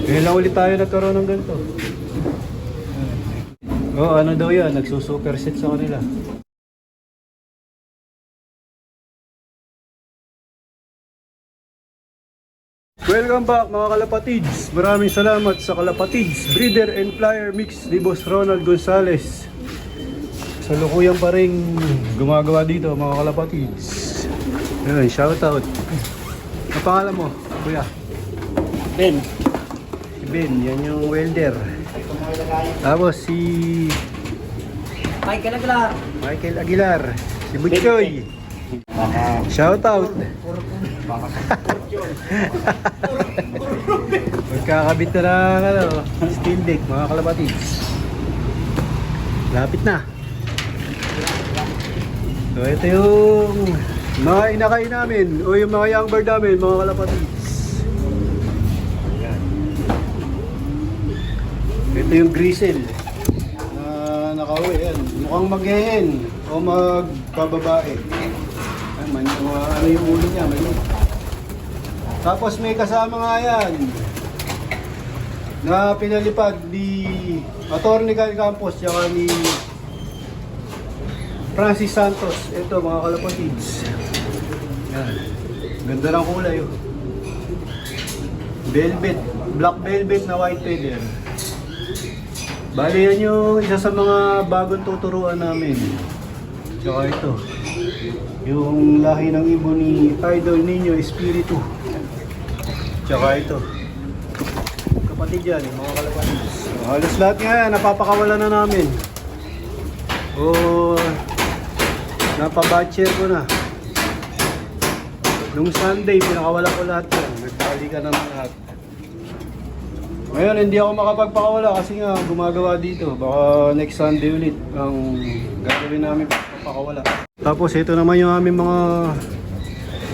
Ngayon lang ulit tayo nagkaroon ng ganito. Oh, ano daw yan? Nagsusuperset sa kanila. Welcome back mga kalapatids. Maraming salamat sa Kalapatids Breeder and Flyer Mix ni Boss Ronald Gonzales. Salukuyan pa rin gumagawa dito mga kalapatids. Ayun, shoutout. Ang pangalan mo, kuya? Ben. Si Ben, yan yung welder. Tapos si Michael Aguilar. Michael Aguilar. Si Butchoy. Shoutout. Magkakabit na ng ano, steel deck mga kalapatids. Lapit na. So ito yung mga inakay namin o yung mga young bird namin mga kalapatids. Ayan. Ito yung grisel na nakauwi. Ayan. Mukhang maghehen o magbababae. Ano yung ulo niya, may. Tapos may kasama nga yan na pinalipad ni Atty. Kyle Campos tsaka ni Francis Santos. Ito mga kalapatids. Yan. Ganda ng kulay oh. Velvet, black velvet na white feather. Bali yan yung isa sa mga bagong tuturuan namin. Tsaka ito yung lahi ng ibon ni Idol Niño Espiritu. Tsaka ito kapatid yan, mga kalapatids. Halos lahat nga yan, napapakawala na namin. Napabatcher ko na. Nung Sunday, pinakawala ko lahat yan. Nagtali ka na ng lahat. Ngayon, hindi ako makapagpakawala kasi nga gumagawa dito. Baka next Sunday ulit ang gagawin namin pagpapakawala. Tapos ito naman yung aming mga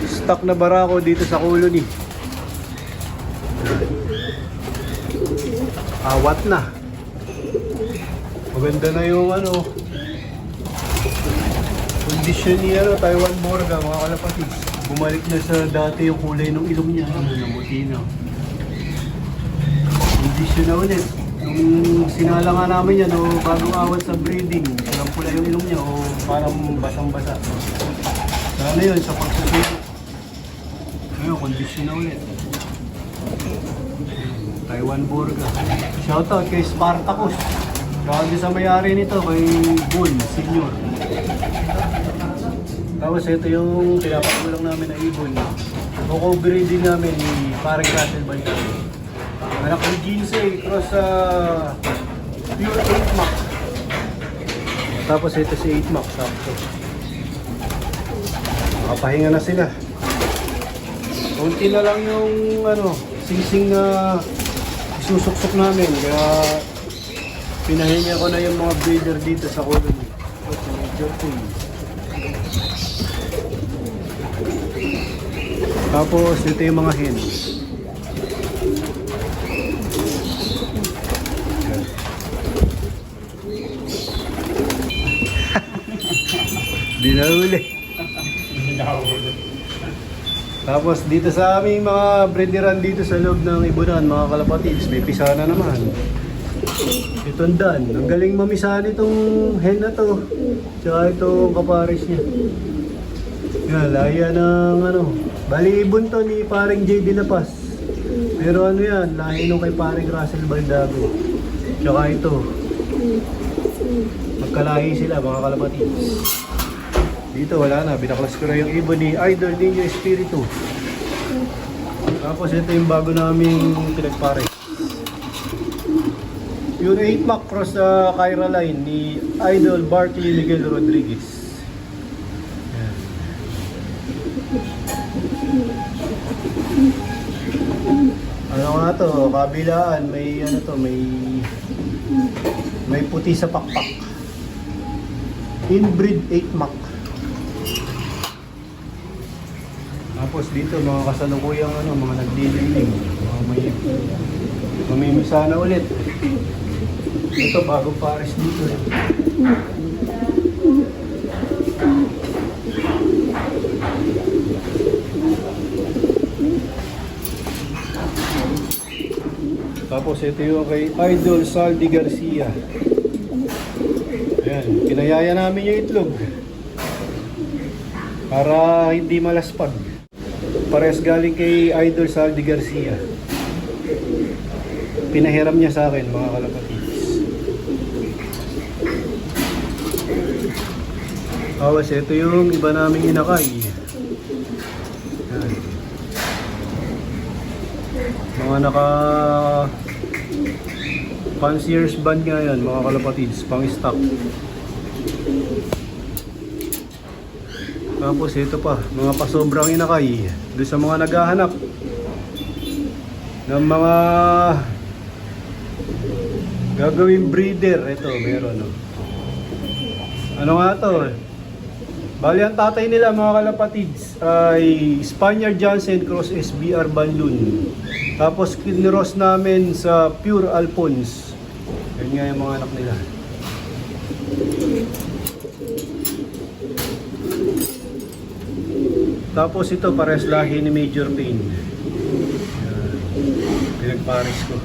stock na barako dito sa colony. Awat na. Maganda na yung ano condition ni Taiwan Borga mga kalapatids. Bumalik na sa dati yung kulay ng ilong niya. Namuti na. Condition na ulit. Nung sinala nga namin yan bagong awat sa breeding, walang pula yung ilong niya o parang basang-basa. Sana yun sa pagsasito. Ngayon, condition na ulit. Taiwan Borga. Shoutout kay Spartacus. Kaya sa may-ari nito, kay Bull, Senior. Tapos ito yung pinapakulang namin na ibon. Breeding namin ni Parang Russell Bantan. Anak ni Jinsei, cross sa pure 8 Max. Tapos ito si 8 Max. Nakapahinga na sila. Kunti na lang yung singsing na isusuksok namin. Kaya pinahinga ko na yung mga breeder dito sa colony. Tapos ito yung mga hens. Di na uli. Tapos dito sa aming mga breederan dito sa loob ng ibunan mga kalapatids, may pisana naman. Itong Dan, ang galing mamisahan itong hen na to. Tsaka itong kapares niya. Yan, laya ng bali ibon to ni paring J. De La Paz. Pero yan, lahi nung kay paring Russell Baldago. Tsaka ito. Magkalahi sila mga kalapatids. Dito wala na, binaklas ko na yung ibon ni Idol Niño Espiritu. Tapos ito yung bago naming pinagpare. Yung 8 Mac cross sa Kyra line ni Idol Barkley Miguel Rodriguez. Ayan. Ano nga to, kabilaan, may puti sa pakpak. Inbreed 8 Mac. Tapos dito mga kasalukuyang mga nagdililing. Mamimisa na ulit. Ito bagong pares dito. Tapos ito yung kay Idol Saldi Garcia. Ayan, kinayaya namin yung itlog para hindi malaspag. Parehas galing kay Idol Saldi Garcia. Pinahiram niya sa akin, mga kalapatids. Tapos ito yung iba naming inakay. Ayan. Mga naka concierge band nga yan, mga kalapatids, pang stock. Tapos ito pa, mga pasobrang inakay doon sa mga naghahanap ng mga gagawing breeder. Ito, meron, no? Ano nga to? Bali ang tatay nila, mga kalapatids, ay Spaniard Johnson Cross SBR Banlun. Tapos kiniros namin sa Pure Alphonse. Yan nga yung mga anak nila. Tapos ito, pares lahi ni Major Payne. Yan. Pinagparis ko.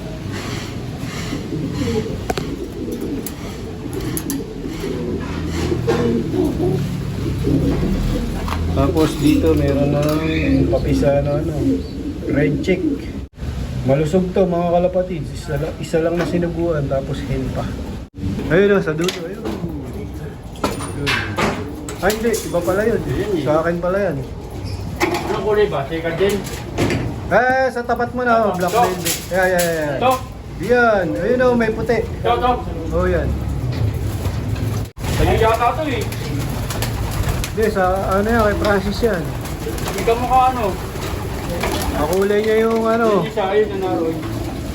Tapos dito meron ng papisa na red check. Malusog to, mga kalapatids. Isa lang na sinuguan, tapos hen pa. Ayun na, sa dulo. Ayun. Ay hindi, iba pala yun. Sa akin pala yan. Anong kulay ba? Second din? Sa tapat mo na, black velvet. Yeah. Ito? Yan, ayun o, may puti. Ito. Oh, yan. Sa'yo yata ito eh. Hindi, sa ano yan, kay Francis yan. Hindi ka mukha ano. Makulay niya yung ano. Hindi siya, ayun na naroon.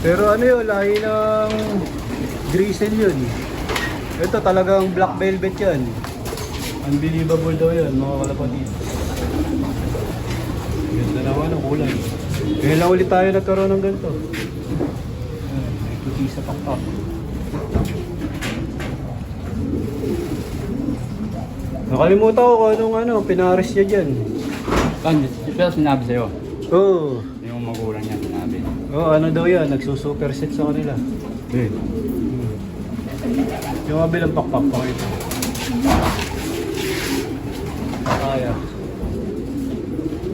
Pero ano yun, lahi ng drizzle yun. Ito talagang black velvet yan. Unbelievable daw yan, mga kalapatid. Ganda naman ang kulay. Kaya lang ulit tayo nagkaroon ng ganito. May puti sa pakpak. Nakalimutan ko kung anong pinaris niya dyan. Kan, pero sinabi sa'yo. Oo. Yung magulang niya sinabi. Ano daw yan, nagsusuperset sa kanila. Eh. Yung kabilang pakpak pa ito. Kaya.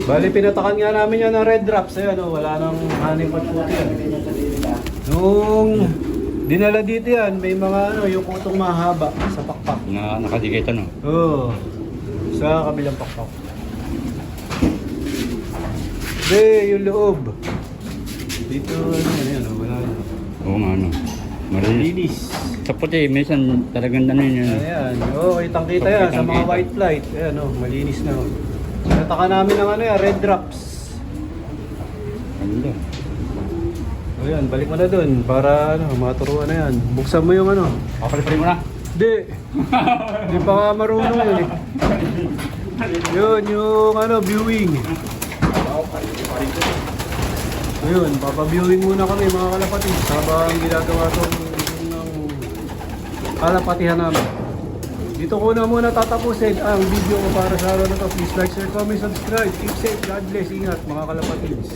Bali, pinatakan nga namin yan ng red drops. Ayan, wala nang honey pot yan. Nung dinala dito yan, may mga yung kutong mahaba sa pakpak. Nakadikit ano? Oo. Sa kabilang pakpak. Hindi, yung loob. Dito, yan, wala na. Oo nga ano. Marinis. Linis. Sa puti, minsan talagang ano yun. Ayan, kitang-kita yan sa mga white flight. Ayan, malinis na. Pinataka namin ng red drops. Ganda. O yan, balik mo na dun para maturuan na yan. Buksan mo yung Papaliparin mo na. Hindi. Hindi pa nga marunong yun eh. Yun, yung viewing. Ayun, papaviewing muna kami mga kalapatid habang ginagawa itong kalapatihan namin. Dito ko na muna tatapusin ang video ko para sa araw na to. Please like, share, comment, subscribe. Keep safe. God bless. Ingat mga kalapatids.